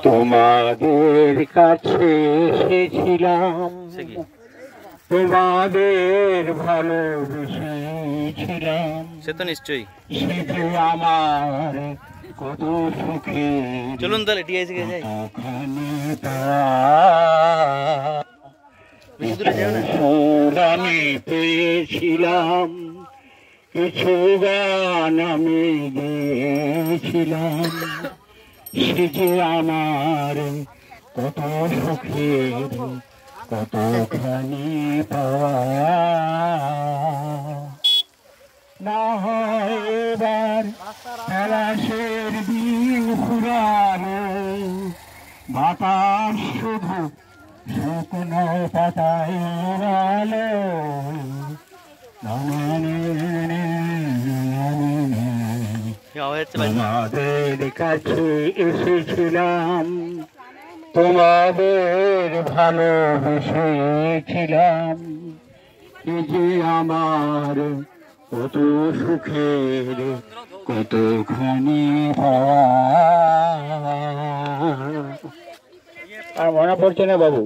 তোমাদের কাছে এসেছিলাম, তোমাদের ভালোবেসেছিলাম, সে তো নিশ্চয়ই। সে যে আমার কত সুখের, চলুন তাহলে টিআইসি কে যাই। আমি পেয়েছিলাম, কিছু গান আমি গেয়েছিলাম, সে যে আমার কত সুখের, কতখানি পাওয়া। না হয় এবার পলাশের দিন ফুরালো, বাতাস শুধু শুকনো পাতায় আলো। তোমাদের কাছে এসেছিলাম, তোমাদের ভালোবেসেছিলাম, এ যে আমার কত সুখের, কতখানি পাওয়া। আর মনে পড়ছে না বাবু।